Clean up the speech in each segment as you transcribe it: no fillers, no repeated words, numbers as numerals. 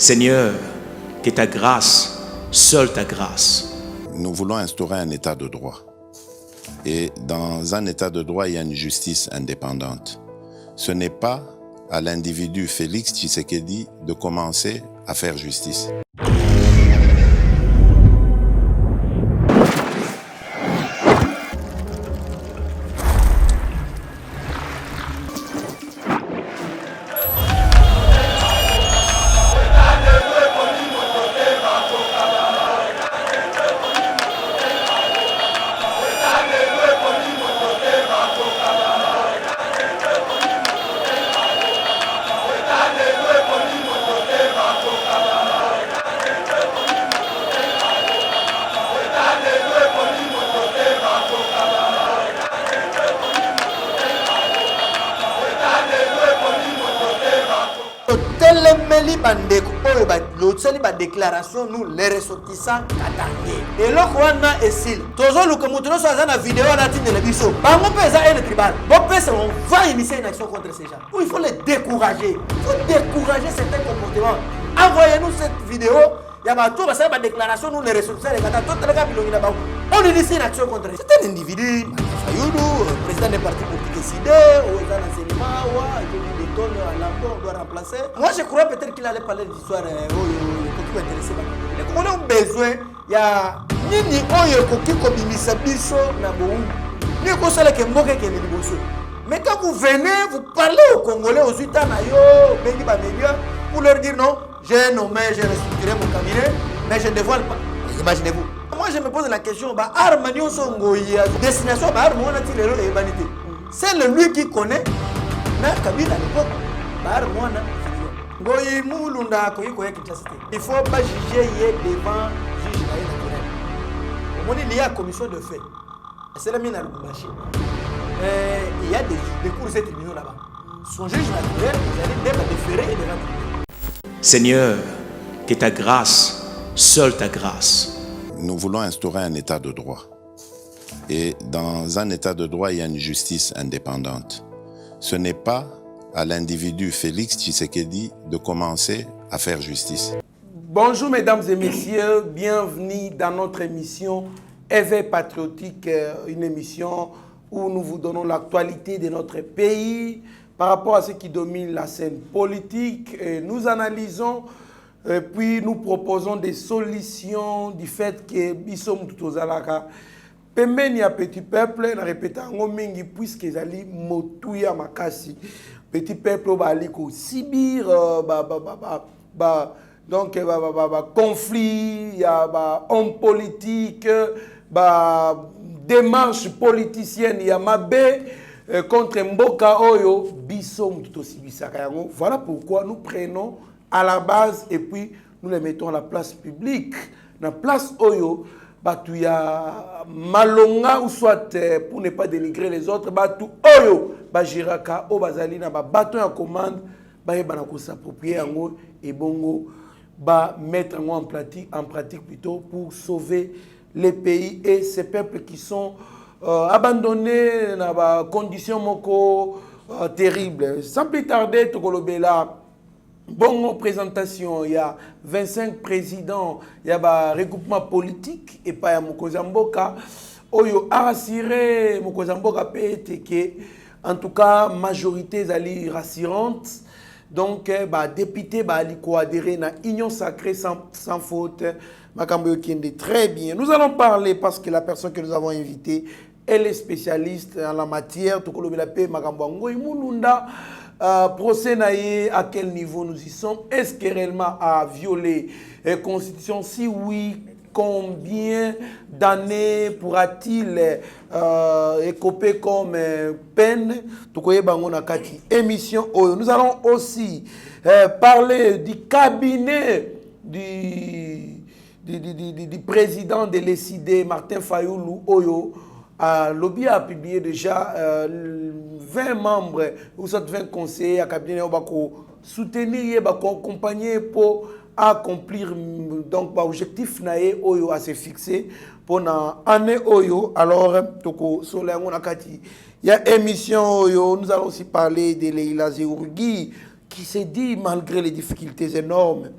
Seigneur, que ta grâce, seule ta grâce. Nous voulons instaurer un état de droit. Et dans un état de droit, il y a une justice indépendante. Ce n'est pas à l'individu Félix Tshisekedi de commencer à faire justice. La déclaration, nous les ressortissants attendez. Et là, on est ici. Toujours le communautaire soit dans la vidéo à la télévision. Par mon père, ça est le tribal. Mon père, on va initier une action contre ces gens. Il faut les décourager. Il faut décourager certains comportements. Envoyez-nous cette vidéo. Il y a tout, ça va déclaration, nous les ressortissants, les gars, on initie une action contre eux. C'est un individu, président des partis politiques décidé, ou dans l'enseignement, ou des tonnes à l'emploi, on doit remplacer. Moi, je crois peut-être qu'il allait parler d'histoire. Les Congolais ont besoin, il y a Nini Oyo qui communise Bisso Nabou, ni Kosala Kemboke qui est Liboso. Mais quand vous venez, vous parlez aux Congolais, aux Utanayo, Bengi Bamélia, pour leur dire non, j'ai nommé, j'ai restructuré mon cabinet, mais je ne dévoile pas. Imaginez-vous. Moi, je me pose la question, destination, c'est lui qui connaît, Kabila à l'époque, il faut pas juger devant juge naturel. Au moins, il y a une commission de fait. C'est la mine à Lubumbashi. Il y a des cours et tribunaux là-bas. Son juge naturel, vous allez d'être déféré et de rentrer. Seigneur, que ta grâce, seule ta grâce. Nous voulons instaurer un état de droit. Et dans un état de droit, il y a une justice indépendante. Ce n'est pas à l'individu Félix Tshisekedi de commencer à faire justice. Bonjour mesdames et messieurs, bienvenue dans notre émission Éveil patriotique, une émission où nous vous donnons l'actualité de notre pays par rapport à ce qui domine la scène politique. Et nous analysons, puis nous proposons des solutions du fait que Bissom Tutozalaka pembeni ya petit peuple, na répéta ngo mingi puisque ezali motuya makasi. Petit peuple bali ko Sibir donc conflit, il y a homme politique, démarche politicienne, il y a mabé contre Mboka Oyo, Bissom Tutosibisaka yango. Voilà pourquoi nous prenons à la base et puis nous les mettons à la place publique. La place Oyo, Batuya Malonga ou soit pour ne pas dénigrer les autres, Batu Oyo, Bajiraka, Obazalina, Batu en commande, Bayebanako s'approprier et bongo, mettre en pratique plutôt pour sauver les pays et ces peuples qui sont abandonnés dans des conditions moko terribles. Sans plus tarder, Tokolobela. Bon présentation, il y a 25 présidents, il y a un regroupement politique et pas Mokozamboka. Oyo arasiré Mokozamboka PTK. En tout cas, majorité est rassurante. Donc, député ali coadhérer na union sacrée sans faute. Makambo Kende très bien. Nous allons parler parce que la personne que nous avons invitée, elle est spécialiste en la matière. Tokolobela pe Makambo Ngoy Mulunda. Procès naïe, à quel niveau nous y sommes? Est-ce que réellement a violé la Constitution? Si oui, combien d'années pourra-t-il écoper comme peine? Émission. Nous allons aussi parler du cabinet du président de l'ECD, Martin Fayoulou Oyo. Lobby a publié déjà 20 membres ou 20 conseillers à cabinet qui soutenir et accompagner pour accomplir donc l'objectif Oyo à se fixer pour l'année Oyo. Alors, il y a émission Oyo, nous allons aussi parler de Leila Zéourgui qui s'est dit malgré les difficultés énormes.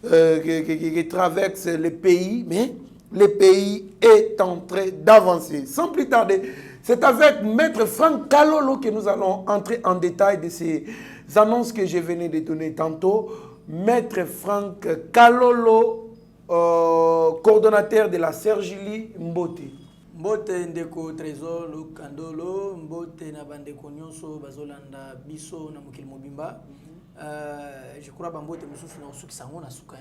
qui traverse le pays, mais le pays est en train d'avancer. Sans plus tarder, c'est avec Maître Franck Kalolo que nous allons entrer en détail de ces annonces que je venais de donner tantôt. Maître Franck Kalolo, coordonnateur de la Sergili Mbote. Mbote ndeko Trésor Kandolo, Mbote na bandeko nyonso bazolanda biso na mokili mobimba. Je crois que Mbote mususu na usuki sango na suka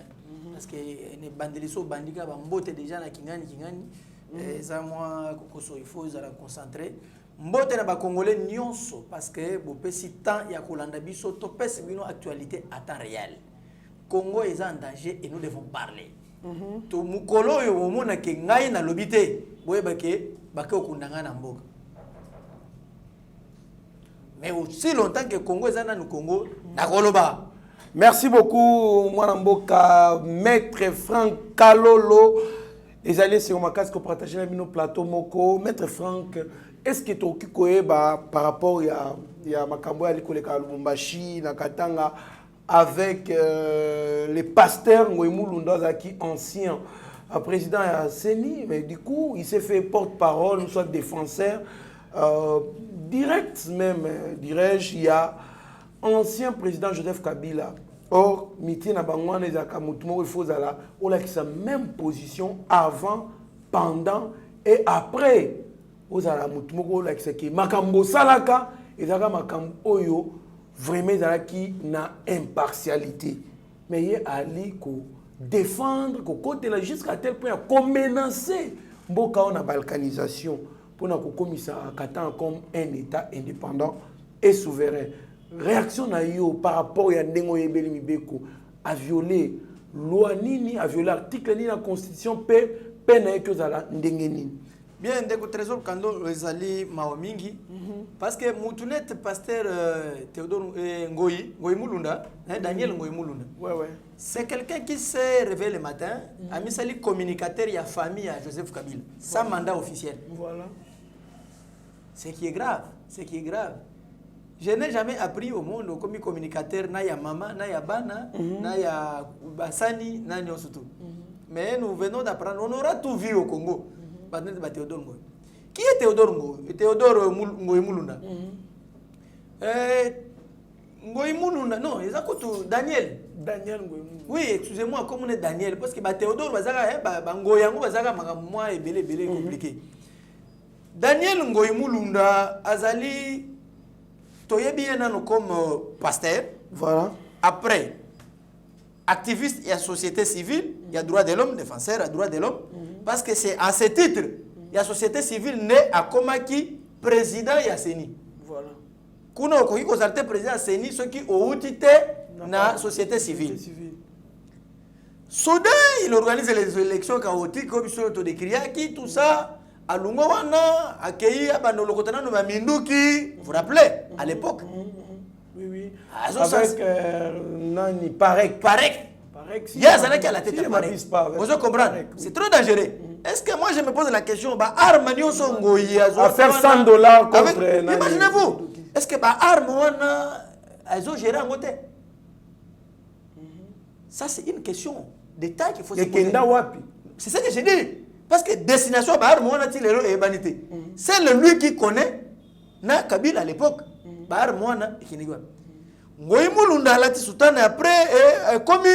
parce que ne bandeliso bandika ba Mbote déjà na kingani ça moi kokoso il faut za concentrer Mbote na ba congolais nyonso parce que bo pesi temps ya kolanda biso to pesi bino actualité à temps réel. Congo est en danger et nous devons parler. To mukolo yo mona ke ngai na lobité boyeba ke bake okundanga na mboka. Mais aussi longtemps que Congo est dans le Congo, Nakoloba. Merci beaucoup, Mwanamboka, Maître Franck Kalolo. Les alliés sur ma casque pour partager nos plateaux Moko. Maître Franck, est-ce que tu as par rapport à Makambo à l'école de Lubumbashi, Nakatanga, avec les pasteurs Ngoïmoulunda qui ancien président à Seni, mais du coup, il s'est fait porte-parole, soit défenseur. Direct même, dirais-je, il y a ancien président Joseph Kabila. Or, Miti na bangwana ezaka mutumo il faut ala on a sa même position avant, pendant et après. Aux ala mutumo ko la ki makambo salaka ezaka makambo oyo vraiment ezala ki na impartialité. Mais il ali ko défendre ko côté là jusqu'à tel point qu'on menacer mboka on a balkanisation. Pour nous commissaire comme un État indépendant et souverain. Réaction na yo par rapport à Ndengo Yebeli Mibeko a violé loi nini, a violé l'article ni la constitution peine que zala ndengeni. Bien, ndeko Trésor Kando ezali maomingi parce que Moutunet pasteur Théodore Ngoyi Mulunda, Daniel Ngoyi Mulunda. Ouais. C'est quelqu'un qui s'est réveillé le matin, a mis sali communicateur et a famille à Joseph Kabila, sans mandat officiel. Voilà. Ce qui est grave, Je n'ai jamais appris au monde comme communicateur na ya mama, na ya bana, na ya basani, na nyosutu. Mais nous venons d'apprendre, on aura tout vu au Congo. Théodore Ngoyi. Qui est Théodore Ngoyi? Théodore Ngoyi Mulunda. Ngoyi Mulunda, non, ils ont Daniel. Daniel Ngoyi Mulunda. Oui, excusez-moi, comme on est Daniel, parce que Théodore Ngoyi bazaka moi et belé compliqué. Daniel Ngoyi Mulunda azali toyebi enano comme pasteur. Voilà. Après, activiste, il y a société civile, il y a droit de l'homme, défenseur, il y a droit de l'homme. Parce que c'est à ce titre, il y a société civile née à Komaki, président et à Seni. Voilà. Kuno okoki kozalite président à Seni, ceux qui ont outité na société civile. Soudain, il organise les élections chaotiques, comme ils sont décriés, tout ça. À Lungowana, à Keïa, Banolokotana, Minduki, vous vous rappelez, à l'époque? Oui. Avec Nani, Parek. Il y a Zana qui a la tête à Parek. Vous comprenez? C'est trop dangereux. Est-ce que moi je me pose la question, arme à faire $100 contre imaginez-vous, est-ce que arme elles ont géré en côté? Ça c'est une question d'état qu'il faut se poser. C'est ça que j'ai dit. Parce que destination c'est lui qui connaît na Kabila à l'époque. Ngoyi Mulunda lati sultan après commis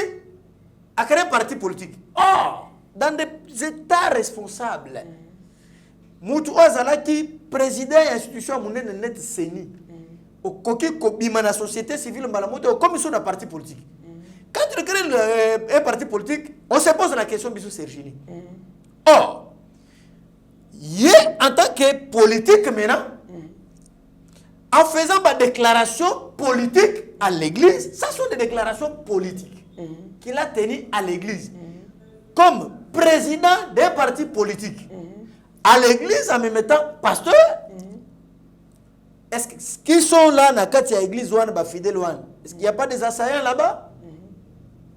a créé un parti politique. Dans des états responsables. Moutou Azalaki, président et institution monnaie net Seni. Au koki kobima na société civile malamoto commission d'un parti politique. Quand tu crées un parti politique, on se pose la question bisou Sergini. Or, en tant que politique maintenant, en faisant des déclarations politiques à l'église, ça sont des déclarations politiques qu'il a tenues à l'église. Comme président d'un parti politique. À l'église, en me mettant pasteur, est-ce qu'ils sont là dans l'église fidèles? Est-ce qu'il n'y a pas des assaillants là-bas?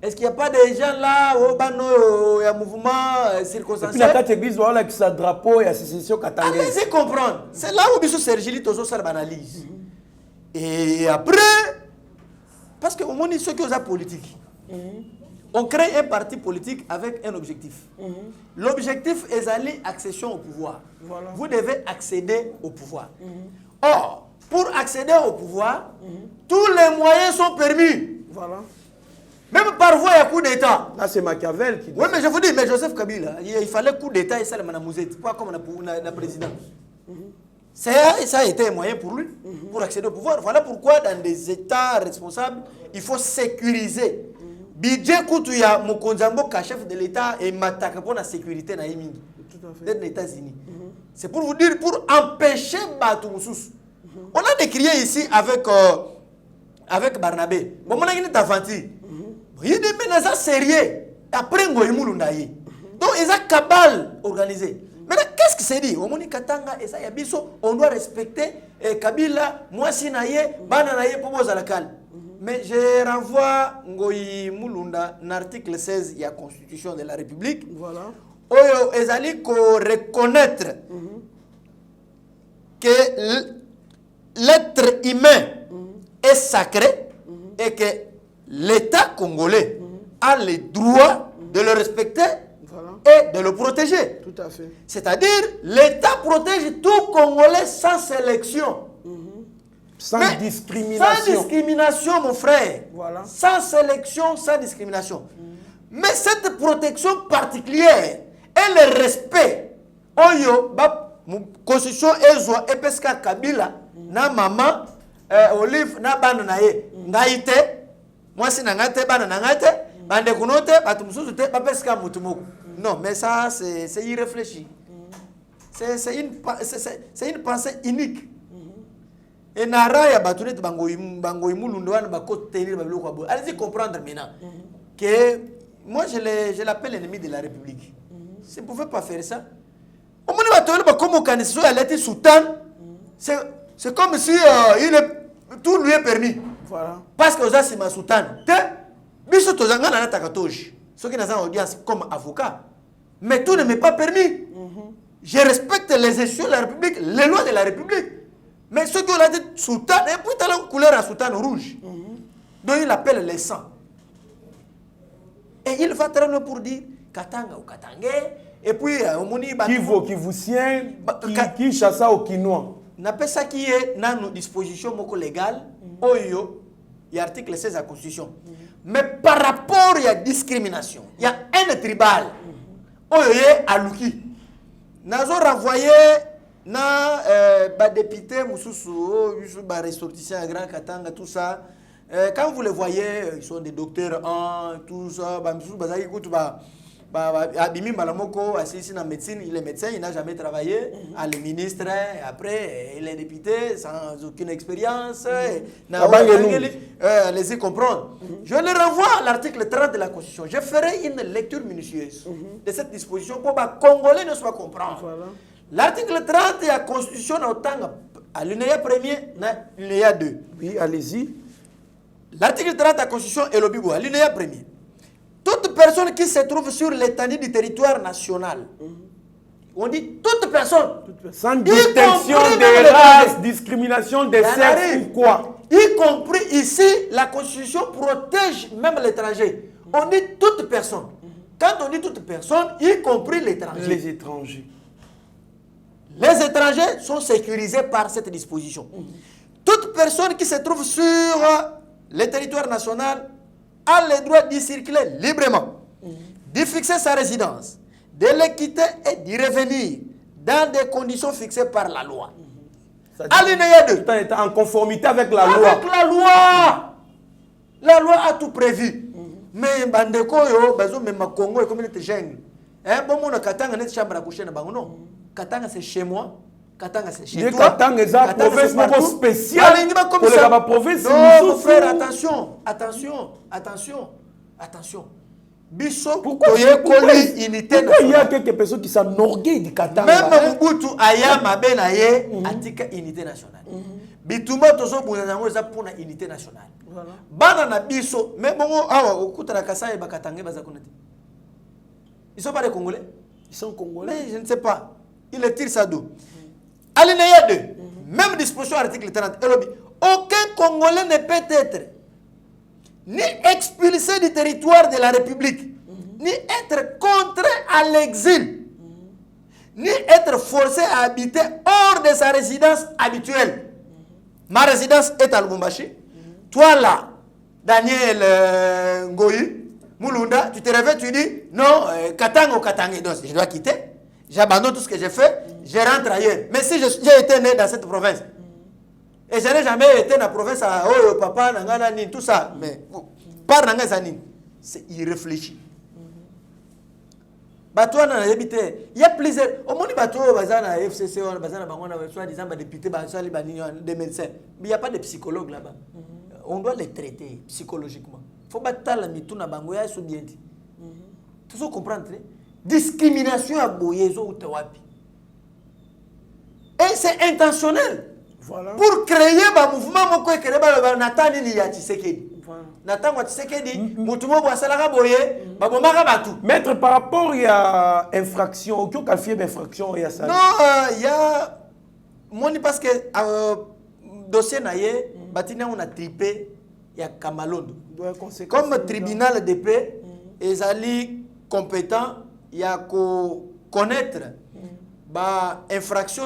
Est-ce qu'il n'y a pas des gens là au un mouvement circonstanciel? Et puis la église voilà qui sa drapeau et association katangais. Allez-y comprendre. C'est là où Bissou Sergili Tozo sort l'analyse. Et après, parce que au moins ceux qui ont la politique, On crée un parti politique avec un objectif. L'objectif est d'aller accession au pouvoir. Voilà. Vous devez accéder au pouvoir. Or, pour accéder au pouvoir, tous les moyens sont permis. Voilà. Même par voie, il y a coup d'État. Là, c'est Machiavel qui dit. Oui, mais je vous dis, mais Joseph Kabila, il fallait coup d'État et ça, le Mouzette, pas comme le président. Ça a été un moyen pour lui, pour accéder au pouvoir. Voilà pourquoi, dans des États responsables, il faut sécuriser. Budget Koutouya, Mokonzambo, chef de l'État, et Mataka pour la sécurité dans les États-Unis. C'est pour vous dire, pour empêcher Batoumoussous. On a décrié ici avec Barnabé. Bon, on a une aventure. Il y a des menaces sérieuses. Après, donc, ils ont une cabale organisée. Maintenant, qu'est-ce que c'est dit? On doit respecter Kabila, Mwasi Naye, Bana Naye, pour vous à la calme. Mais je renvoie Ngoyi Mulunda, l'article 16 de la Constitution de la République. Voilà. Oyo ezali ko reconnaître que l'être humain est sacré et que l'État congolais a le droit de le respecter et de le protéger. Tout à fait. C'est-à-dire, l'État protège tout Congolais sans sélection. Sans discrimination. Sans discrimination, mon frère. Voilà. Sans sélection, sans discrimination. Mais cette protection particulière et le respect, Oyo, Constitution Ezoa, Epeska Kabila, na maman, Olive, na bananaye, ngaite, moi c'est nangate, bananangate, bande kunote, batumsusu te, bapeska mutumoko. Non, mais ça, c'est irréfléchi. C'est une pensée unique. Et Nara, ya batunet bangoy mulundouane, bakot tenir, babiloko. Allez-y comprendre maintenant que moi je l'appelle l'ennemi de la République. Si vous ne pouvez pas faire ça, au moins c'est comme si tout lui est permis. Voilà. Parce que c'est ma soutane. Ceux qui sont en audience comme avocat. Mais tout ne m'est pas permis. Je respecte les institutions de la République, les lois de la République. Mais ceux qui ont la tête soutane, et puis la couleur à soutane rouge. Donc il appelle les sangs. Et il va traîner pour dire Katanga ou Katangé. Et puis, qui vous tient, qui chasse au Kinois. N'a pas ça qui est dans nos dispositions légales, Oyo, il y a l'article 16 de la Constitution. Mais par rapport à la discrimination, il y a un tribal, Oyo à Luki. Nous avons renvoyé na député Moussoussou, ressortissants à Grand Katanga, tout ça. Quand vous les voyez, ils sont des docteurs en tout ça. Abimi Malamoko, assis dans la médecine, il est médecin, il n'a jamais travaillé. Le ministre, après, il est député sans aucune expérience. Laissez comprendre. Je le renvoie à l'article 30 de la Constitution. Je ferai une lecture minutieuse de cette disposition pour que les Congolais ne soient comprendre. Voilà. L'article 30 de la Constitution, à l'UNEA 1er, à l'UNEA 2. Oui, allez-y. L'article 30 de la Constitution est le Bibo, à l'UNEA 1er. Toute personne qui se trouve sur l'étendue du territoire national, on dit toute personne, sans distinction des races, discrimination des sexes ou quoi. Y compris ici, la Constitution protège même l'étranger. On dit toute personne. Quand on dit toute personne, y compris l'étranger. Les étrangers. Les étrangers sont sécurisés par cette disposition. Toute personne qui se trouve sur le territoire national a le droit d'y circuler librement, d'y fixer sa résidence, de le quitter et d'y revenir dans des conditions fixées par la loi. Alinéa 2. Tu es en conformité avec la loi. Avec la loi. La loi a tout prévu. Mais Bandeko, même Congo, communauté jungle. Bon, mon Katanga n'est chambre à coucher, non. Katanga, c'est chez moi. Katanga, c'est chez toi. Katanga, c'est une province spéciale. Pour la province. Non, mon frère, attention. Pourquoi il y a quelques personnes qui s'enorgueillent du Katanga? Même Mobutu Ayama Benaye, Atika unité nationale. Bituma Tozo Bounango, ça pour la unité nationale. Banana Biso, mais bon, au Koutara Kassa et Bakatangé Bazakonati. Ils ne sont pas des Congolais? Ils sont Congolais. Mais je ne sais pas. Il les tire ça d'où? Alinéa 2, même disposition article 30, aucun Congolais ne peut être ni expulsé du territoire de la République, ni être contraint à l'exil, ni être forcé à habiter hors de sa résidence habituelle. Ma résidence est à Lubumbashi. Toi là, Daniel Ngoyi, Mulunda, tu te réveilles, tu dis non, Katanga, donc je dois quitter. J'abandonne tout ce que j'ai fait, je rentre ailleurs. Mais si j'ai été né dans cette province, et je n'ai jamais été dans la province à oh, papa, nangana, ni, tout ça, mais par nangana, c'est irréfléchi. Bateau na habité, il y a plusieurs. Au moins, bateau, bazana FCC, bazana bangona, soit disant député, des médecins. Mais il n'y a pas de psychologues là-bas. On doit les traiter psychologiquement. Il faut battre la mitouna bangoya sous bien dit. Tu sais comprendre? Discrimination à Boyezo ou Tawapi. Et c'est intentionnel. Voilà. Pour créer un mouvement, pour créer un Nathan Tshisekedi. Nathan Tshisekedi, Moutouma Boissalara Boye, Babomara Batou. Maître, par rapport à infraction, aucun qualifié d'infraction, il y a ça. Non, il y a. Moi, parce que dossier naïe, Batina on a tripé, il y a Kamalondo. Comme tribunal de paix, ils allaient compétents. Il y a qu'à connaître l'infraction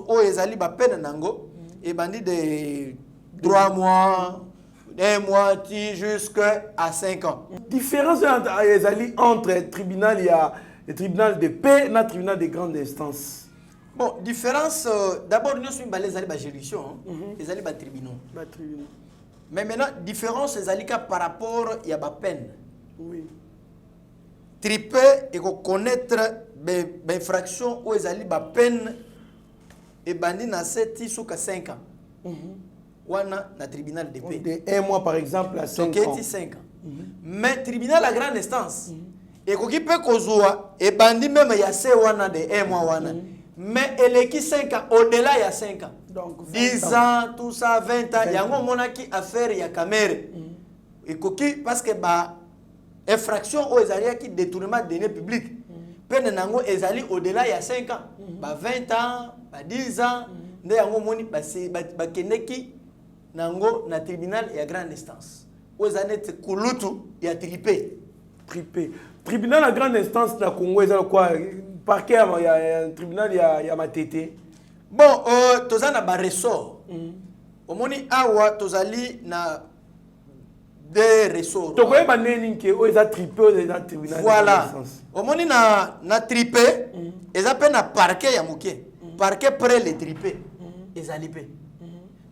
où ils allaient peine nango et bandit de 3 mois, 1 mois jusqu'à 5 ans. Différence entre le tribunal, il y a le tribunal de paix et le tribunal de grande instance. Bon, différence, d'abord nous sommes les allés juridiction, les allés tribunaux. Mais maintenant, différence les allés par rapport il y a peine. Oui. Triper et connaître l'infraction où ils allaient peine et bandit na 7 ou 5 ans. Wana na tribunal de paix. De 1 mois par exemple à 5 ans. 5 ans. Mais tribunal à grande instance et qui peut causer et bandit même il y a 6 wana de 1 mois wana. Mais elle est qui 5 ans au-delà il y a 5 ans. Donc 10 ans tout ça 20 ans il y a un monaki affaire il y a caméra. Et qui parce que infraction aux alliés qui détournement de deniers publics. Peine nango ezali au-delà il y a 5 ans. 20 ans, 10 ans, ne yango moni ba keneki nango na tribunal et à grande instance. Aux années kulutu il y a tripé. Tribunal à grande instance na Congo ezali quoi? Parquet il y a un tribunal il y a Matete. Bon, tozana ba ressort. Omoni awa tozali na des ressorts. Donc, vous avez tripé dans le tribunal. Voilà. Au moment où on a tripé, ils appellent un parquet. Parquet près les tripés. Ils ont lipé.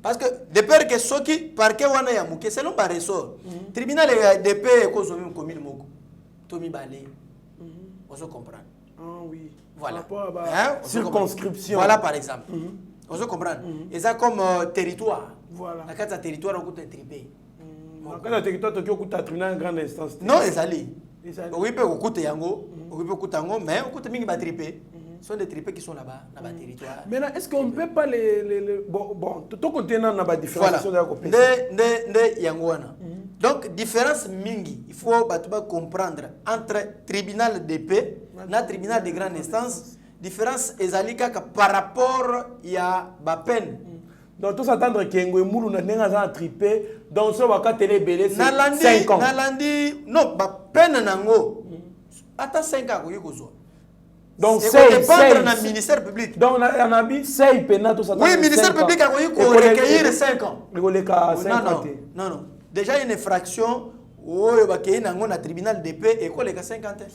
Parce que, de peur que ceux qui parquet wana ya mouké, c'est l'un par ressort. Tribunal de paix, cause au même commune moko. Tomi balé. On se comprend. Ah oui. Voilà. Circonscription. Voilà par exemple. On se comprend. Et ça comme territoire. Voilà. La carte territoire, on coûte tripé. Quand le territoire Tokyo coûte à tribunal en grande instance. Non, ils allaient. Oui, peut coûter yango, oui peut coûter yango, mais on coûte mingi ba tripé. Ce sont des tripés qui sont là-bas, dans le territoire. Maintenant, est-ce qu'on ne peut pas les bon, tout contenant na ba différenciation de la copie. De yangoana. Donc différence mingi, il faut comprendre entre tribunal de paix et tribunal de grande instance. Différence ezalika par rapport il y a ba peine. Donc, tout s'attendre qu'il y ait un tripé, donc ça va télé belé 5 ans. Nalandi, non, peine nango. Attends 5 ans, donc, c'est dépendre du ministère public. Donc, on a dit 6 peines, tout ça. Oui, le ministère public a recueillir 5 ans. Non. Déjà, une infraction, où il y a un tribunal de paix et quoi, les 50 ans.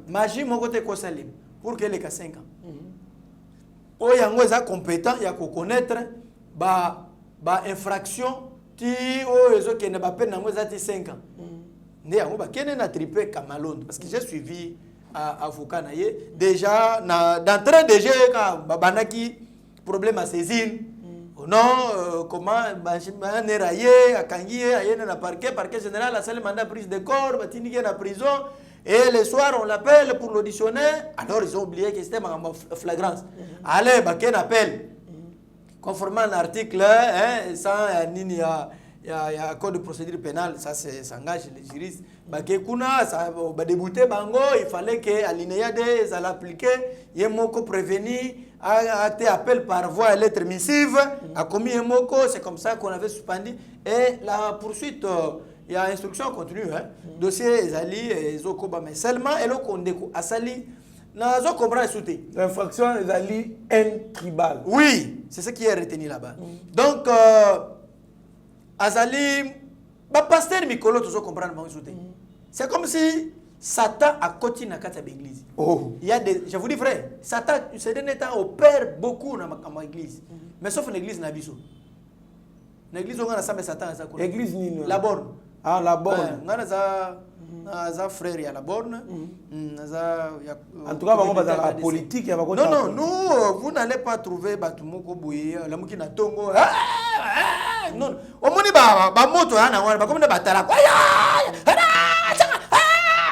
Magie, mon côté, quoi, ça libre. Pour que les 5 ans. Oh, il y a un compétent, il y a qu'à connaître. Infraction ti ozo qui ne va pas nango zati 5 ans. Né yango ba kene na tripé Kamalondo parce que j'ai suivi avocat naie déjà d'entrée de jeu ka banaki problème à saisine. Non comment ba neraye akangié aye na parquet général la seule mandat prise de corps batini na prison et le soir on l'appelle pour l'auditionner alors ils ont oublié que c'était en flagrance. Allez ba ken appelle conformément à l'article, il y a un code de procédure pénale, ça s'engage les juristes. Ça va débuter, il fallait que l'alinéa D, ça l'appliquer, il y a un mot prévenu, a été appel par voie et lettre missive, a commis un mot, c'est comme ça qu'on avait suspendu. Et la poursuite il y a instruction continue. Dossier Ezali et Zokoba, mais seulement et le Kondeko, Asali, n'a pas compris le soutien. L'infraction Ezali intribal. Oui, c'est ce qui est retenu là-bas. Donc, Azali, pasteur Mikolo, tu comprends le soutien. C'est comme si Satan a continué à l'église. Il y a des, je vous dis frère, Satan, ces derniers temps, opère beaucoup dans l'église. Mais sauf l'église Nabiso. L'église, on a Satan. L'église Nino. La borne. Ah, la borne. On a un frère, il y a la borne. En tout cas, on va dans la politique. Non, non, nous, vous n'allez pas trouver Batumoko Bouye, la Moukina Tongo. Non, au moins, moto, comme des batailles.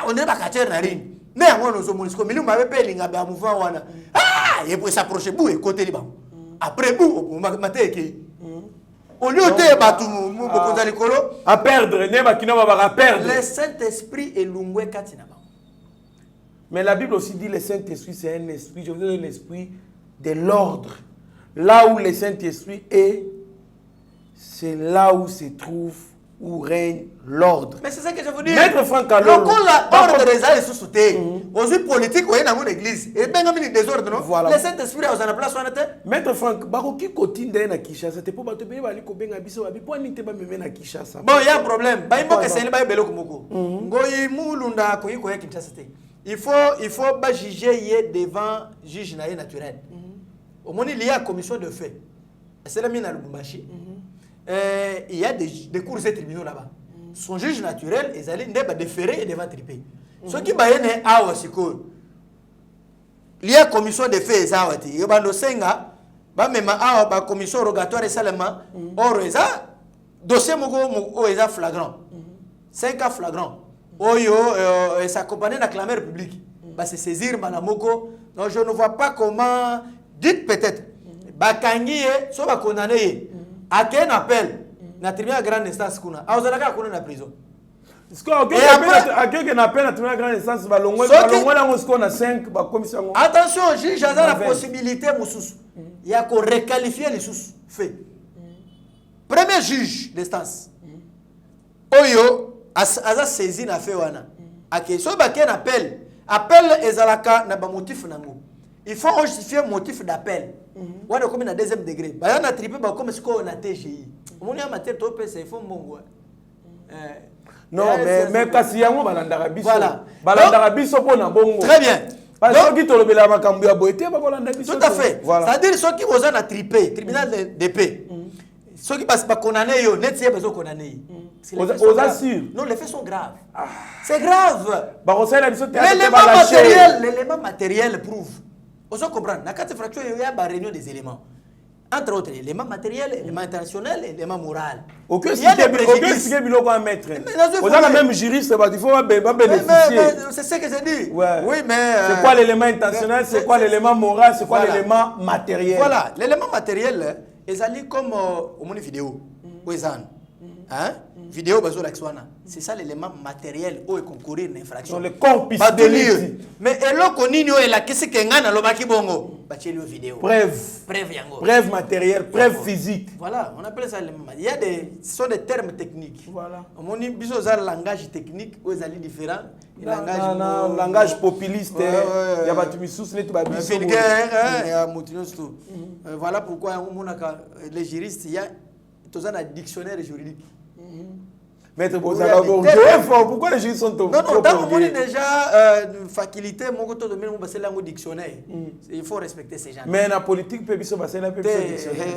On n'est pas qu'à narine. Mais on nous a dit que nous avons payé un mouvement. Et puis s'approcher bout et côté liban. Après bout, on m'a dit au lieu de battre à perdre, à perdre. Le Saint-Esprit est l'ungwe katinaba. Mais la Bible aussi dit le Saint-Esprit, c'est un esprit, je veux dire l'esprit de l'ordre. Là où le Saint-Esprit est, c'est là où se trouve, où règne l'ordre. Mais c'est ça que je veux dire. Maître Franck Alolo. L'ordre des arts est sous-souté. Aux yeux politiques, vous voyez dans l'église. Et bien, comme il y a des ordres, non? Voilà. Le Saint-Esprit, vous en avez place, Maître Franck, baroki kotinde na Kinshasa, te pour bato bali ko benga biso abi pour nite ba meme na Kinshasa. Bon, il y a un problème. Ba imbo que c'est ba belo komoko. Ngoyi mulunda ko yiko ya Kinshasa te. Il faut ba juger devant juge naturel. Au moins il y a commission de fait. C'est la mine à Lubumbashi. Il y a des cours et tribunaux là-bas. Son juge naturel, ils allaient déférer et devant triper. Ce qui va y avoir, il y a commission de fait, il y a un senga, même la commission rogatoire seulement, or il y a dossier flagrant. 5 cas flagrants. Et s'accompagner de la clameur publique. C'est saisir Malamoko. Donc je ne vois pas comment, dites peut-être, Bakangi, soit condamné. À quel appel na tribunal grande instance kuna azalaka kuna na prison est-ce que à quel appel na tribunal grande instance balongwa na ngo na 5 ba commission. Attention, juge a la possibilité mususu ya ko requalifier les sous fait. Premier juge d'instance oyo aza saisi na fait wana ake so ba ken appel ezalaka na ba motif nango. Il faut justifier le motif d'appel. On est comme à deuxième degré. On a trippé comme si on a TGI. On a matière de PC, il faut mon non, mais kasi yango balandarabiso. Voilà. Balandarabiso pour na bongo. Très bien. Parce que qui tolobela la makambu ya boité ba balandarabiso. Tout à fait. C'est-à-dire ceux qui osent trippé, tribunal de paix. Ceux qui passent pas condamner yo, net c'est besoin condamner. Aux assure. Non, les faits sont graves. C'est grave. L'élément matériel prouve. Vous comprenez, dans la fracture, il y a une réunion des éléments. Entre autres, éléments matériels, éléments intentionnels, éléments moraux. Il y a des préjudices. Vous avez la même juriste, il faut bénéficier. C'est ce que j'ai dit. Oui, mais... C'est quoi l'élément intentionnel, c'est quoi l'élément moral, c'est quoi l'élément matériel? Voilà, l'élément matériel, ils allaient comme au monde vidéo. Vidéo c'est ça l'élément matériel où est concourir une infraction. Le corpus délicti. Mais eloko nino est la qu'est-ce que ngana lobaki bongo bacheli vidéo. Preuve matérielle, preuve physique. Voilà, on appelle ça l'élément. Il y a ce sont des termes techniques. Voilà. On dit biso za langage technique où ils différent. Langage populiste. Il y a batu misous net ba biso. Vulgaire, il y a motinos tout. Voilà pourquoi les juristes il y a tous un dictionnaire juridique. Maître pourquoi les juristes sont non, dans déjà une faculté, mon dictionnaire. Il faut respecter ces gens. Mais la politique, peut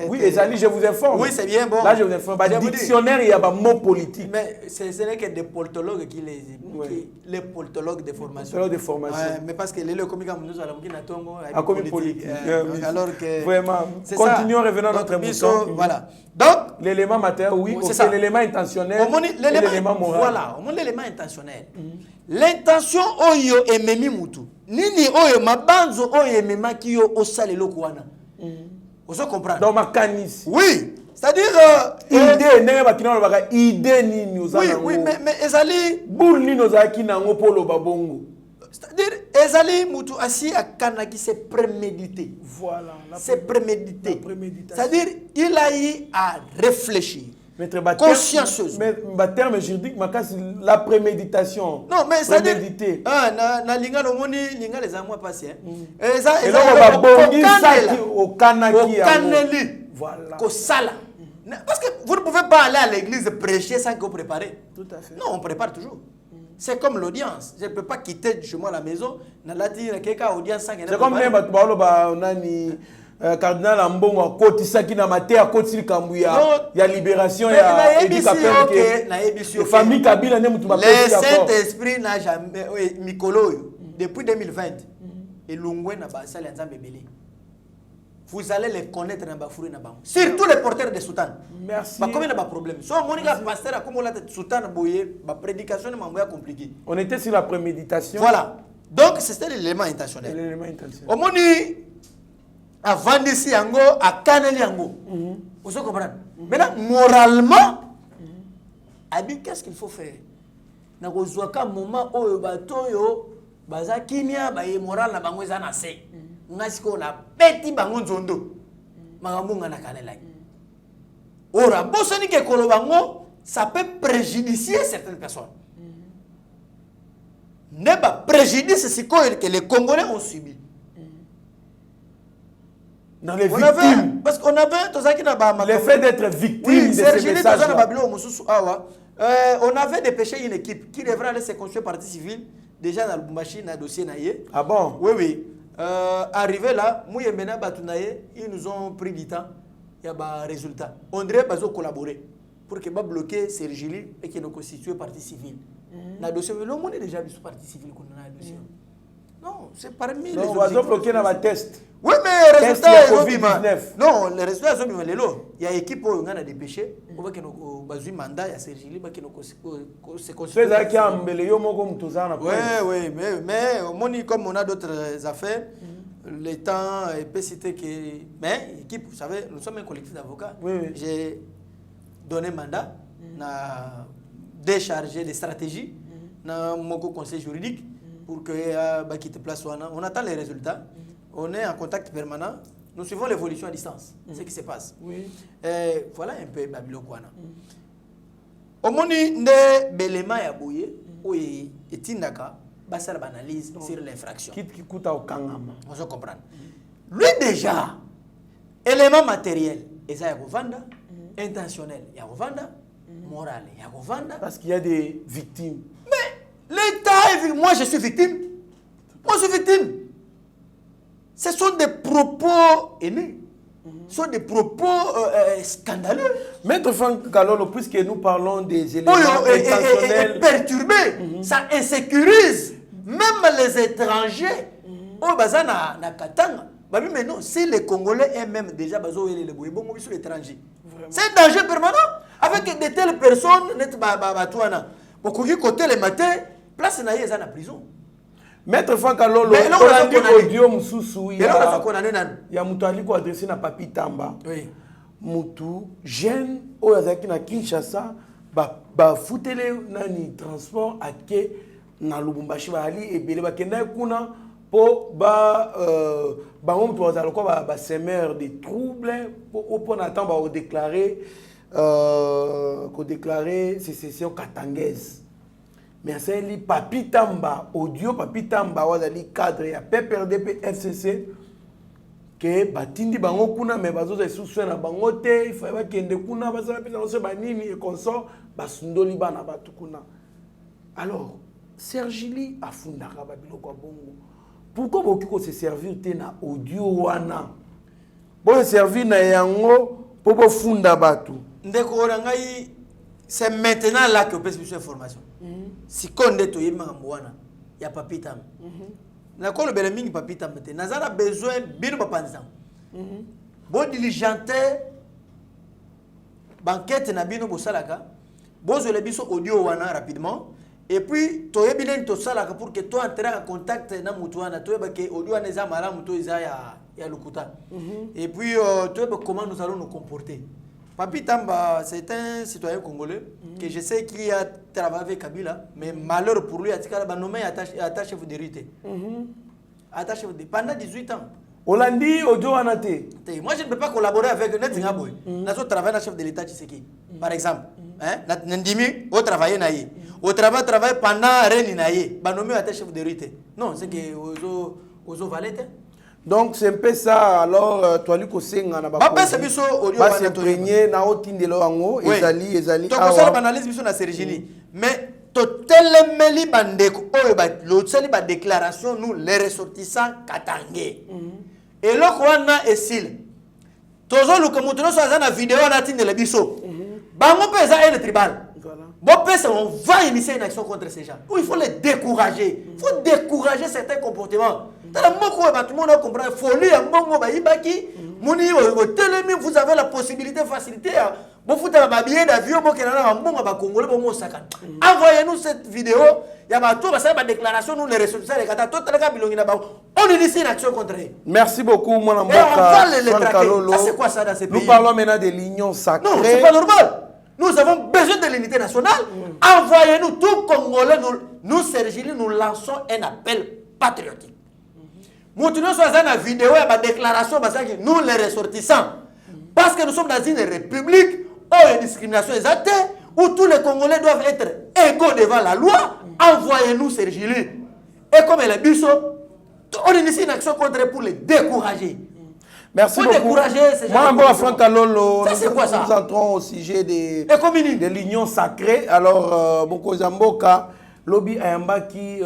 oui, et ça, je vous informe. Oui, c'est bien bon. Là, je vous informe. Dictionnaire, il y a un mot politique. Mais ce n'est que des politologues qui les politologues de formation. Mais parce que les comiques nous allons politique. Alors que vraiment. Continuons, revenons à notre mission. Voilà. Donc l'élément matériel, oui, c'est l'élément intentionnel. L'élément moral. Voilà, l'élément intentionnel. L'intention oyo ememi mutu. Nini oyo mabanzo oyo emema kiyo osale lokwana. Vous comprenez? Donc makanis. Oui, c'est-à-dire idée nenge bakina lo baka idée nini osala. Oui, mais ezali boule nini ozaki nango polo babongo. C'est-à-dire ezali mutu asi akana qui c'est prémédité. Voilà, c'est prémédité. C'est-à-dire il a eu à réfléchir. consciencieuse. Mais le terme juridique, la préméditation. Non, mais ça dit... Prémédité. Na linga no moni linga les amours passés. Et ça, au kanaki. Voilà. Ko sala. Parce que vous ne pouvez pas aller à l'église prêcher sans que vous préparez. Tout à fait. Non, on prépare toujours. C'est comme l'audience. Je ne peux pas quitter chez moi à la maison. C'est comme même cardinal Ambongo a côté ça qui n'a maté à côté il y a libération, il y a éducation. Famille Kabila n'est pas. Le Saint-Esprit n'a jamais Mikolo depuis 2020. Et l'ongwe n'a pas ça les bébé. Vous allez les connaître dans Bafouri na bango. Surtout les porteurs de soutane. Merci. Bah combien n'a pas problème. Soit Monica pasteur a comme la soutane boyer, ma prédication est moins compliquée. On était sur la préméditation. Voilà. Donc c'était l'élément intentionnel. L'élément intentionnel. Au moni avant d'ici yango à Kaneli yango. Vous comprenez? Maintenant moralement abi qu'est-ce qu'il faut faire? Na kozwaka moment oyo batoyo baza kimia ba moral na bango ezana se. Ngasiko na beti bango nzondo. Magamunga na Kanela. Ora bosani ke kolobango ça peut préjudicer certaines personnes. N'est pas préjudice c'est que les Congolais ont subi. Dans les victimes. Parce qu'on avait tout ça qui n'a pas le fait d'être victime de ces messages. On avait dépêché une équipe qui devrait aller se construire partie civile déjà dans le machine à dossier naïe. Ah bon? Oui, oui. Arrivé là, ils nous ont pris du temps. Il y a des résultats. On devrait pas collaborer pour que bloquer Sergili et qu'il nous constitue partie civile. Dans le dossier, le monde est déjà sur partie civile qu'on a le dossier. Non, c'est parmi les autres. On va bloquer dans ma test. Oui, mais les résultats sont non, les résultats sont bien. Il y a une équipe qui a dépêché. On va que nous avons un mandat, il y a Sergili qui nous se constitue. C'est ça qui a embellé. Oui, mais comme on a d'autres affaires, le temps peut citer que. Mais l'équipe, vous savez, nous sommes un collectif d'avocats. Oui. J'ai donné mandat, n'a déchargé des stratégies dans mon conseil juridique pour que quitte place. On attend les résultats. On est en contact permanent. Nous suivons l'évolution à distance. Ce qui se passe. Oui. Voilà un peu Babylon Kwana. Au moment de Belema ya Bouye, où est Tindaka, basa l'analyse sur l'infraction. Qui coûte au Kangama. On se comprend. Lui déjà, élément matériel, et ça y a Rovanda, intentionnel, il y a Rovanda, moral, il y a Rovanda. Parce qu'il y a des victimes. Mais l'État, moi je suis victime. Moi je suis victime. Ce sont des propos haineux. Ce sont des propos scandaleux. Maître Franck Kalolo, puisque nous parlons des éléments intentionnels... perturbés, ça insécurise même les étrangers. Oh, baza na Katanga. Mais non, si les Congolais eux-mêmes déjà bazo les bon sur l'étranger. C'est un danger permanent. Avec de telles personnes, net batouana. Beaucoup qui côté le matin, place na yeza na prison. Maître Franck Kalolo, on dit audio Moussou, il y a Moutali qui a adressé na Papi Tamba. Oui. Moutou, jeune, au Yazaki na Kinshasa, ba foutele nani transport à ke na Lubumbashi ba ali et bele ba kenda kuna po ba on doit ba semer des troubles pour attendre ba déclarer sécession katangaise. Mais c'est li Papi Tamba, audio Papi Tamba wazali cadre ya PPRDP FCC que batindi bango kuna mais bazo za sous na bango te il faut ba kende kuna bazala pesa so banini et consort basundoli bana batu kuna. Alors Sergili afundaka babiloko bongo. Pourquoi bokiko se servir te na audio wana? Bo servir na yango po bo funda batu. Ndeko orangai c'est maintenant là que on peut se faire formation. Si konde to yema ngwana ya Papi Tamba. Na ko le belemingi Papi Tamba te. Nazana besoin bino bapanza. Bo diligenter banquette na bino bo salaka. Bozo le biso audio wana rapidement et puis to yebile to salaka pour que toi entrer en contact na mutu wana to yeba ke audio wana za mala mutu za ya lukuta. Et puis to yeba comment nous allons nous comporter. Papi Tamba, c'est un citoyen congolais que je sais qu'il a travaillé avec Kabila, mais malheur pour lui, il a nommé attaché de vérité. Pendant 18 ans. Olandi, Ojo Anate. Moi, je ne peux pas collaborer avec Netinga Boy. Nous travaillons dans le chef de l'État Tshisekedi. Par exemple, Nandimi, au travail naïe. Au travail pendant Reni naïe. Banomi a été chef de l'État. Non, c'est que Ozo Valete. Donc, c'est un peu ça. Alors, toi, tu sais, on a pas c'est biso audio va se premier na otinde lo ango ezali donc ça banalise biso na Sergili mais totelemeli bandeko oyo ba loteli ba déclaration nous les ressortissants katangé et loko wana esile tozo luka mutu no so na vidéo na tindela biso bango pesa ele tribal bon pesa on va initier une action contre ces gens il faut les décourager il faut décourager certains comportements tala moko ba tout le monde comprend folie ya mbongo ba ibaki muni au telemi vous avez la possibilité facilité bon foutre la billet d'avion bon kenana mbongo ba congolais bon mosaka envoyez-nous cette vidéo ya ba tout ba ça ba déclaration nous les ressortissants les kata tout la bilongi na ba on initie une action contre eux. Merci beaucoup mon amour. C'est quoi ça dans ces pays? Nous parlons maintenant de l'union sacrée. Non, c'est pas normal. Nous avons besoin de l'unité nationale. Envoyez-nous tout Congolais. Nous, Sergili, nous lançons un appel patriotique. Nous tenons sur la vidéo et la déclaration, nous les ressortissants. Parce que nous sommes dans une république où il y a une discrimination exacte, où tous les Congolais doivent être égaux devant la loi. Envoyez-nous Sergili. Et comme elle est biso, on initie une action contre eux pour les décourager. Merci beaucoup. Décourager ces gens. Moi, Franck Alolo, nous entrons au sujet de l'union sacrée. Alors, Boko Zamboka, Lobby Ayamba qui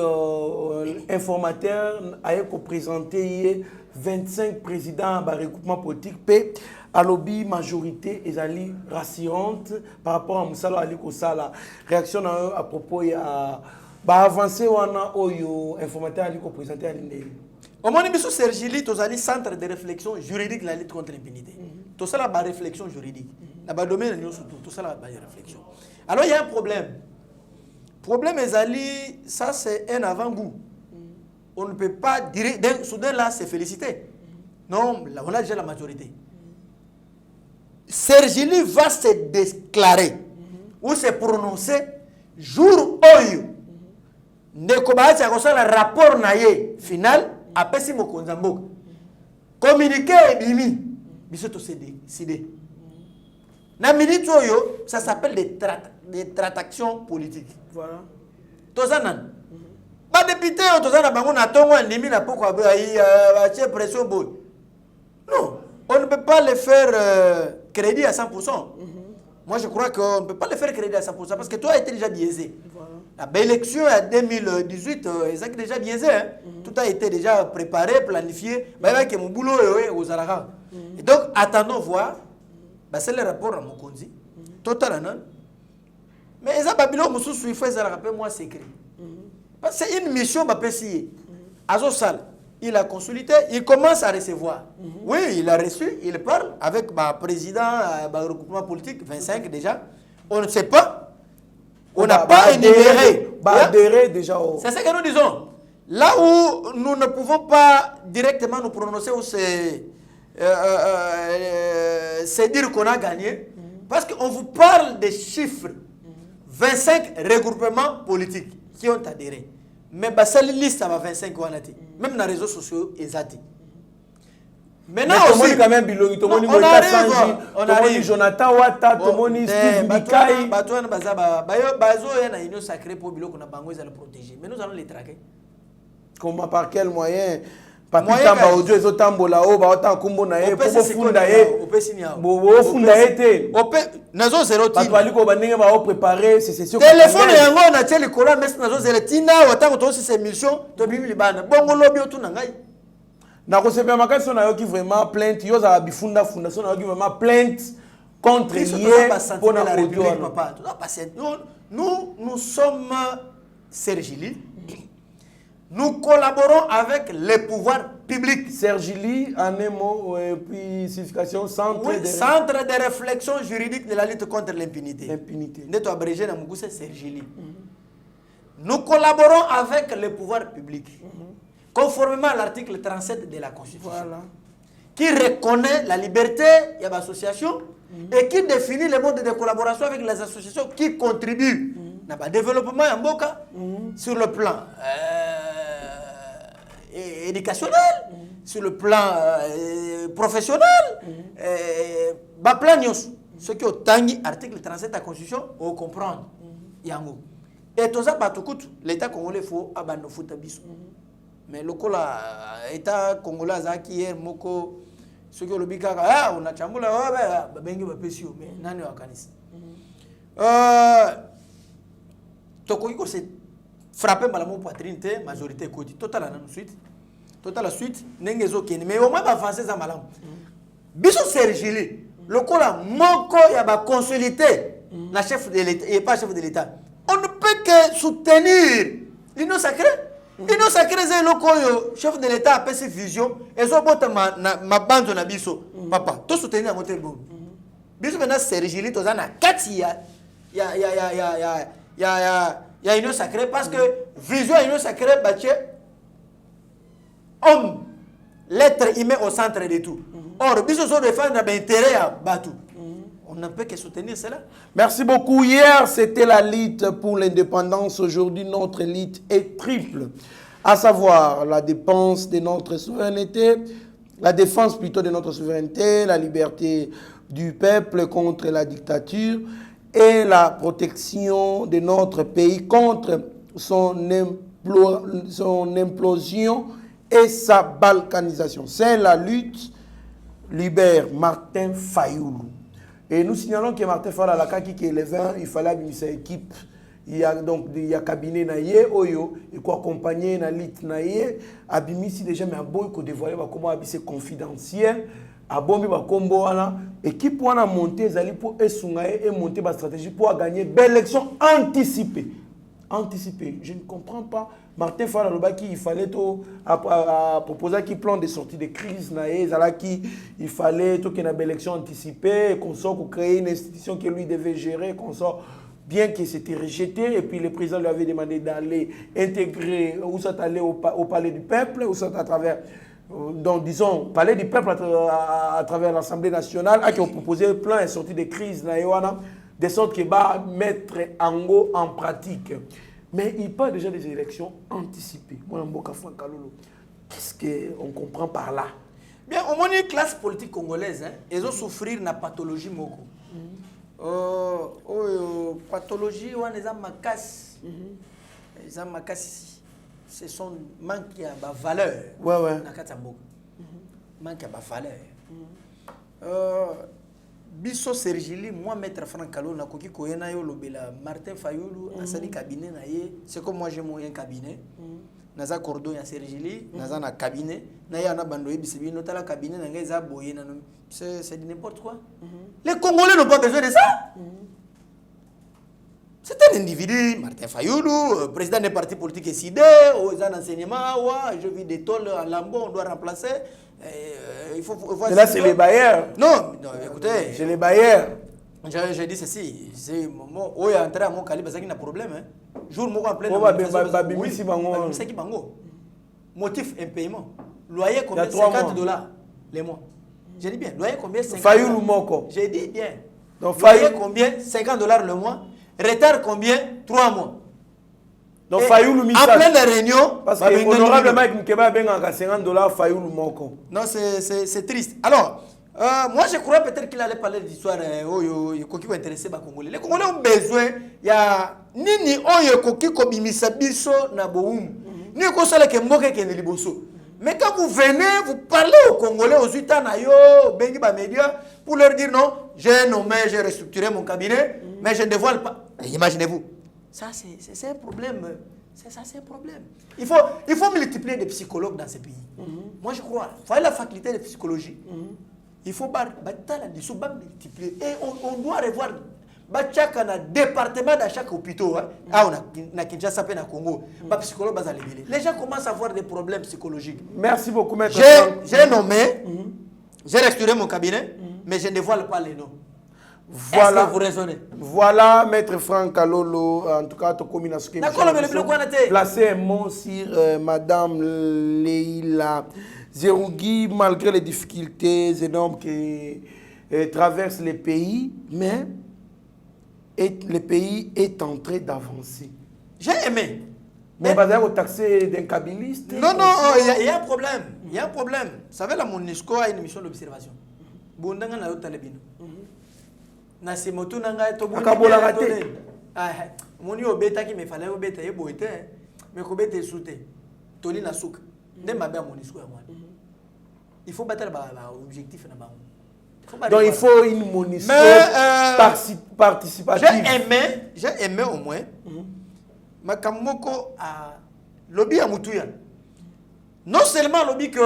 informateur a présenté 25 présidents de regroupement politique P à lobby majorité et ali rassurante par rapport à Moussala Ali Kosala. Réaction à propos à avancer wana oyo informateur ali présenté à l'indé. Au moins, nous sommes Sergili, nous avons centre de réflexion juridique de la lutte contre l'impunité. Tout ça, c'est une réflexion juridique. Dans le domaine de tout ça, c'est une réflexion. Alors, il y a un problème. Le problème, ça, c'est un avant-goût. On ne peut pas dire, soudain, là, c'est félicité. Non, là, on a déjà la majorité. Sergili va se déclarer ou se prononcer jour où il y a un rapport final. Après, si je communiqué et bimi, c'est décidé. Dans minute ça s'appelle des tractations politiques. Voilà. Tout ça, non. Pas député, tout ça, on a tongo un demi, pourquoi pression. Non, on ne peut pas le faire crédit à 100%. Moi, je crois qu'on ne peut pas le faire crédit à 100% parce que toi, a été déjà biaisé. Voilà. L'élection en 2018, c'est déjà biaisé. Hein? Tout a été déjà préparé, planifié. Que mon boulot est aux Arabes. Et donc, attendons voir. C'est le rapport à Mokonzi. Total, non? Mais les Babylone, il faut rappeler moi secret. C'est une mission, Azosal, il a consulté, il commence à recevoir. Oui, il a reçu, il parle avec le président du regroupement politique, 25 déjà. On ne sait pas. On n'a pas énuméré. Déjà. C'est ce que nous disons. Là où nous ne pouvons pas directement nous prononcer ou c'est dire qu'on a gagné, parce qu'on vous parle des chiffres. 25 regroupements politiques qui ont adhéré. Mais cette liste, ça va 25 ans. Même dans les réseaux sociaux, ils ont dit. Maintenant aussi, quand même, on arrive. Jonathan Wata, Steve Bikai. Mais nous allons les traquer. Comment, par quel moyen? Papitamba audio ezotambola o ba otankumbo na ye pour funda ye bo funda ete nazo zero tina batwali ko bandenge ba préparer sécession téléphone yango na tele kola mais nazo zero tina otango to ces émission to bimi libana bongo lobi otuna ngai na ko sepema makasi na yo qui vraiment plainte yo za bifunda fondation na yo qui vraiment plainte contre hier pour la République papa nous sommes Sergili. Nous collaborons avec les pouvoirs publics. Sergili, en un mot, puis signification, centre de réflexion juridique de la lutte contre l'impunité. L'impunité. Sergili. Nous collaborons avec les pouvoirs publics, conformément à l'article 37 de la Constitution, qui reconnaît la liberté de l'association et qui définit les modes de collaboration avec les associations qui contribuent au développement en Mboka sur le plan éducationnel, sur le plan professionnel, plan ce qui est au tangi, article 37 de la Constitution, on comprend. Yango. Et tout ça, l'État congolais faut abandonner le foot. Mais le l'État congolais qui est moko, ce qui est le bika, on a chamboula, bengi ba pesio, mais nani wa kanisi. Toko c'est frappé par la poitrine, majorité côté total la suite. Total la suite, nengezo keni, mais au moins ba avancer ça malam. Biso Sergili, le moko ya ba consolité, la chef de l'État et pas chef de l'État. On ne peut que soutenir l'union sacrée. L'union sacrée, c'est le chef de l'État a fait ses visions. Et ça, ma bande na biso. Papa, tout soutenir à mon téléphone. Biso maintenant, Sergili, tout ça, na 4 il y a l'union sacrée parce que vision l'union sacrée, homme, l'être humain au centre de tout. Or, biso so défendre l'intérêt à Batou. On ne peut que soutenir cela. Merci beaucoup. Hier, c'était la lutte pour l'indépendance. Aujourd'hui, notre lutte est triple. À savoir la défense de notre souveraineté, la défense plutôt de notre souveraineté, la liberté du peuple contre la dictature et la protection de notre pays contre son implosion et sa balkanisation. C'est la lutte libère Martin Fayoulou. Et nous signalons que Martin Fayoulou, qui est le 20, il fallait avoir une équipe. Il y a donc il cabinet naïe oyo et quoi accompagner na lit naïe abimisi déjà mais boy ko dévoiler comment abisé confidentiel abombi ba kombo wana équipe wana monter zali pour esungaye et monter ba stratégie pour gagner belle élection anticipée. Je ne comprends pas. Martin Fayoulou il fallait proposer qui plan de sortie de crise naïe il fallait qu'il y ait une belle élection anticipée qu'on sort pour créer une institution que lui devait gérer qu'on sort. Bien que c'était rejeté, et puis le président lui avait demandé d'aller intégrer, ou soit aller au palais du peuple, ou soit à travers, donc disons, palais du peuple à travers l'Assemblée nationale, qui ont proposé plein de sorties de crise, de sorte qu'il va mettre Ango en pratique. Mais il parle déjà des élections anticipées. Qu'est-ce qu'on comprend par là? Bien, au moins une classe politique congolaise, ils ont souffert de la pathologie moko. Pathologie ou les makassi les makassi ce sont manque à valeur manque à valeur biso Sergili moi maître Franck Kalou na koki koyena yo lobela Martin Fayoulou asali cabinet na ye c'est comme moi j'ai mon cabinet naza cordon ya Sergili naza na cabinet na ya na bando yebisibi notala cabinet na ngai za boye na c'est n'importe quoi. Les Congolais n'ont pas besoin de ça. C'est un individu, Martin Fayoulou, président des partis politiques décidé, aux enseignements, je vis des tôles à Lambo, on doit remplacer. Il faut voir. Là, c'est les bailleurs. Non, écoutez. C'est les bailleurs. Je dis ceci, c'est moi, où est entré à mon calibre, ça qui n'a problème. Jour où en plein. Motif impayement. Loyer combien? $50 les mois. J'ai dit bien, loyer combien? 50 Fayoulou moko. J'ai dit bien. Donc loyer combien? $50 le mois. Retard combien? 3 mois. Donc Fayoulou en pleine réunion. Parce que honorablement Mkeba benga $50 Fayoulou moko. Non, c'est triste. Alors, moi je crois peut-être qu'il allait parler d'histoire qui va intéresser les Congolais. Les Congolais ont besoin, il y a nini oyo qui kobimisa biso na boum. Ni ko sala ke mboke ke liboso. Mais quand vous venez, vous parlez aux Congolais, aux Utanayo, aux Bengi Bamédia, pour leur dire non, j'ai nommé, j'ai restructuré mon cabinet, mais je ne dévoile pas. Imaginez-vous. Ça, c'est un problème. C'est un problème. Il faut multiplier des psychologues dans ces pays. Moi, je crois. Il faut aller à la faculté de psychologie. Il faut multiplier. Et on doit revoir. Chaque département dans chaque hôpital, on a Kinshasa, na Congo, psychologue, les gens commencent à avoir des problèmes psychologiques. Merci beaucoup, maître. J'ai nommé, j'ai restauré mon cabinet, mais je ne dévoile pas les noms. Voilà. Est-ce que vous raisonnez? Voilà, maître Franck Kalolo, en tout cas, placez un mot sur madame Leila Zerougui, malgré les difficultés énormes qui traversent les pays, mais le pays est en train d'avancer. J'ai aimé. Mais vous avez taxé d'un kabiliste? Non, il y a un problème. Il y a un problème. Vous savez, la MONUSCO a une mission d'observation. Bundanga na yota lebino. Na semoto nanga to buni. Akabola raté. Ah, moni obeta qui me fallait obeta e boite, mais ko beta soute. Toli na souka. Ndé mabe a MONUSCO ya mwana. Il faut battre l'objectif na bango. Donc il faut une MONUSCO participative. J'ai aimé au moins. Makamoko a lobby à Moutouya. Non seulement lobby que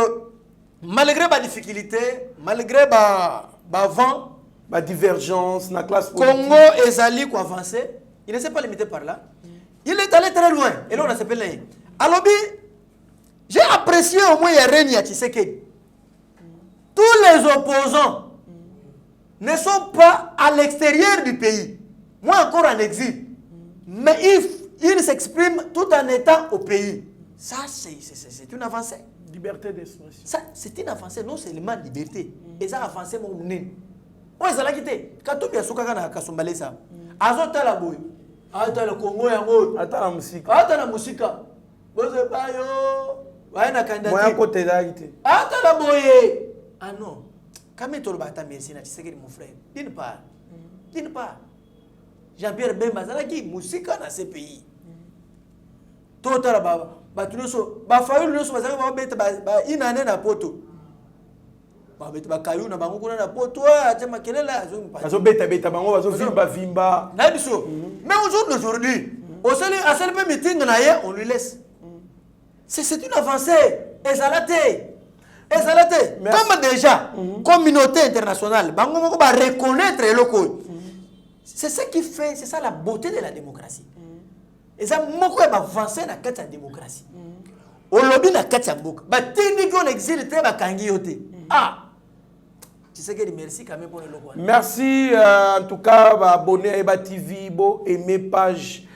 malgré ma difficulté, malgré ma vent, ma divergence, la classe politique, Congo et Zali qui avancé, il ne s'est pas limité par là. Il est allé très loin. Et là on a s'appelé. À lobby, j'ai apprécié au moins Yarenia Tshisekedi. Tous les opposants ne sont pas à l'extérieur du pays. Moi encore en exil. Mais ils s'expriment tout en étant au pays. Ça, c'est une avancée. Liberté d'expression. Ça, c'est une avancée, non seulement liberté. Et ça a avancé mon nez. Oui, ça l'a quitté. Quand tu as soukaka kasumbalé ça. Azota la boue. Ata le Congo yango. Ata la musique. Ata la musique. Boze pa yo. Ouais na candidat. Moi côté là quitté. Ata la boue. Ah non. Quand tu as merci na Tshisekedi mon frère. D'une part. D'une part. Jean-Pierre Bemba zalaki musique dans ce pays. Total batunoso ba fayu noso bazaka ba beta ba inane na poto. Ba beta ba kayu na bango kuna na poto acha makelela azo beta bango bazo vimba. Na biso. Mais aujourd'hui, au seul meeting na ye, on lui laisse. C'est une avancée. Ezalate. Comme déjà communauté internationale, bango moko ba reconnaître eloko. C'est ça qui fait, c'est ça la beauté de la démocratie. Et ça, moko va avancer dans la démocratie. Au lobby na kati mboka. Ba tindi ko l'exil te ba kangi yote. Ah. Tu sais que merci quand même pour le logo. Merci en tout cas ba abonner à Yeba TV, bo aimer page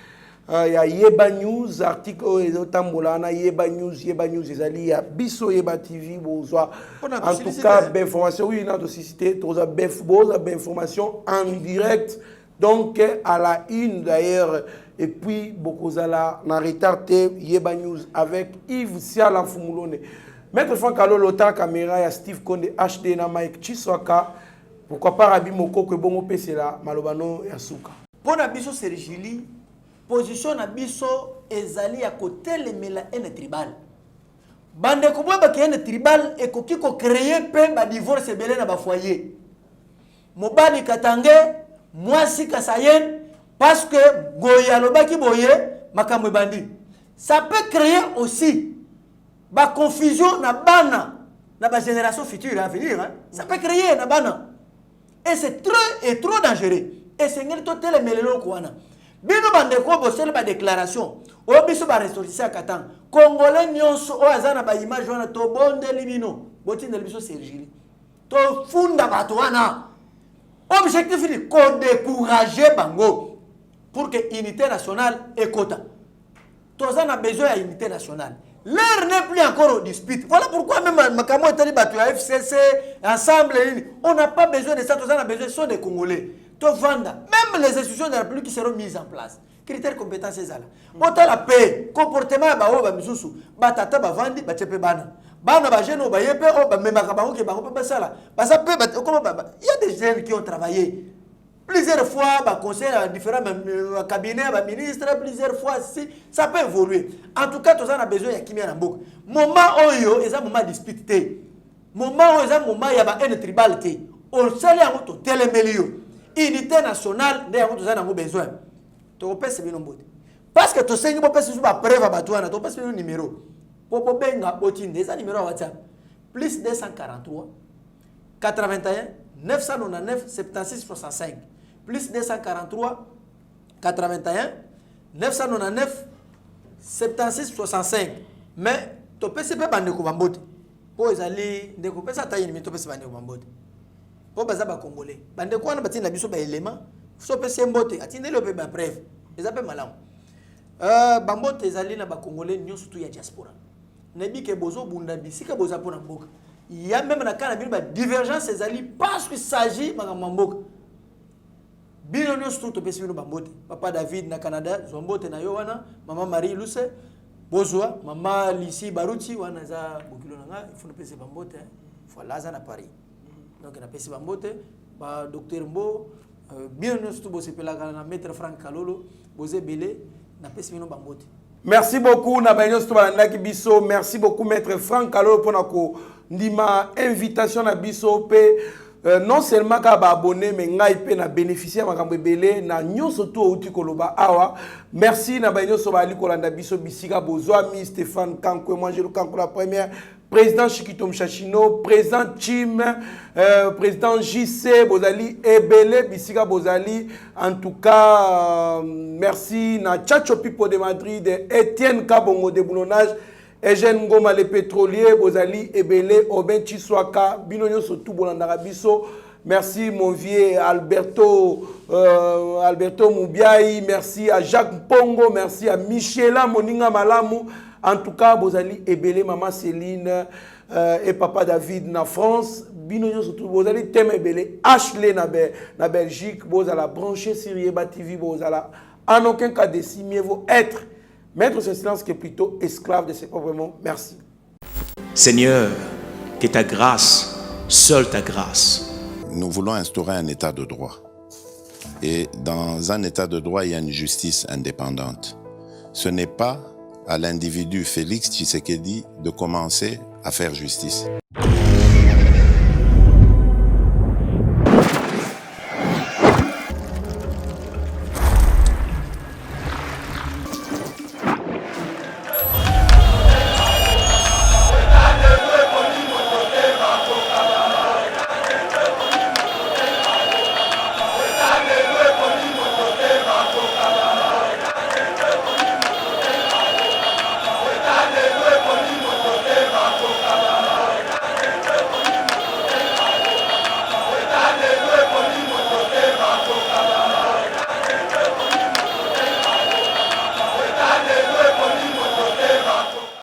ya Yeba News, article ezotambola na Yeba News ezali ya biso Yeba TV bozwa. En tout cas, ben information oui na société, toza ben information en direct. Donc à la une d'ailleurs. Et puis, Bokozala, na retardé Yeba News avec Yves Siala Fumulone. Maître Frankalo Lota caméra ya Steve Konde HD na Mike Chiswaka. Pourquoi pas Rabi Moko que bongo pesela malobano ya suka. Pour Nabiso Sergili, position Nabiso ezali à côté le mela en tribal. Bande ko ba ki en tribal et ko kiko créer pe ba divorce belé na ba foyer. Mobali Katange, mwasi Kasayen. Parce que Goya Lobaki Boye, Makamwe Bandi. Ça peut créer aussi la confusion na bana, na ba génération future à venir. Hein? Ça peut créer na bana. Et c'est trop dangereux. Et c'est ngel to tele melelo kwana. Bino bande ko bo sel ba déclaration. O biso ba ressortissant à Katan. Congolais nyonso o azana ba image wana to bonde libino. Botine biso Sergili. To funda batwana. Objectif ni ko décourager bango. Pour que l'unité nationale est quota. Tous on a besoin d'unité nationale. L'heure n'est plus encore au dispute. Voilà pourquoi même Makamo est allé battre la FCC, ensemble, on n'a pas besoin de ça. Tous on a besoin, sont des Congolais. Même les institutions de la République qui seront mises en place. Critères compétences, c'est ça. Autant la paix, comportement, batata, bavandi, batepe bana. Bana, bajeno, bayepe, même Makamo qui est pas ça. Il y a des jeunes qui ont travaillé. Plusieurs fois, conseil à différents cabinets, ministres, plusieurs fois, ça peut évoluer. En tout cas, tout ça, on a besoin de Kimi Anambok. Moment où il y a un moment de dispute. Moment où il y a un moment de tribalité. On sait que tel est meilleur. Unité nationale, nous avons besoin. Tu peux se faire parce que tu sais que tu peux se faire preuve à Batouana, tu peux se faire un numéro. Pour benga botine, des numéros à WhatsApp. Plus 243 81 999 76 65. Plus 243 81 999 76 65. Mais tu peux se faire bande kubambote. Pour les aller, de couper ça taille limite, tu peux se bande kubambote. Pour baza ba congolais. Bande quoi na batina biso ba élément. Faut peut se mbote. Atine le pe ba bref. Les appels malam. Bambote ezali na ba congolais nyo surtout ya diaspora. Nebi ke bozo bunda bisika boza pona mboka. Il y a même na kana ba divergence ezali parce qu'il s'agit ma mboka. Bino nyo surtout to pesi bino bambote. Papa David na Canada, zombote na yo wana, maman Marie Luce, Bozwa, maman Lissi Baruti, wana za bokilo nanga, il faut ne pese bambote, voilà za na Paris. Donc na pese bambote, ba docteur Mbo, bien nous bo sepela na maître Franck Kalolo, bozé belé, na pese bino bambote. Merci beaucoup Nabaños Tobalandaki Biso, merci beaucoup maître Franck Kalolo pour nako ndima invitation na biso pe non seulement ka ba abonné mais ngai pe na bénéficier makambo belé na nyonso to outi koloba awa. Merci Nabaños Tobali kolanda biso bisika bozwa mi Stéphane Kankwe, moi je le Kanko la première, président Chikito Mchachino, président Chim, président JC Bozali Ebele bisika Bozali. En tout cas merci na Chacho Pipo de Madrid, Etienne Kabongo de Boulonnage, Eugène Ngoma le pétrolier, Bozali Ebele, Oben Chiswaka, Binonyo Sotou Bolandara Biso. Merci mon vieux Alberto Moubiaï, merci à Jacques Pongo, merci à Michela Moninga Malamu. En tout cas, Bozali Ebele, maman Céline et papa David na France. Binonyo Sotou Bozali Thème Ebele, Ashley na Belgique, Bozala branché sur Yeba TV, Bozala en aucun cas décimé, mieux vaut être mettre ce silence qui est plutôt esclave de ses propres mots. Merci. Seigneur, que ta grâce, seule ta grâce. Nous voulons instaurer un état de droit. Et dans un état de droit, il y a une justice indépendante. Ce n'est pas à l'individu Félix Tshisekedi de commencer à faire justice.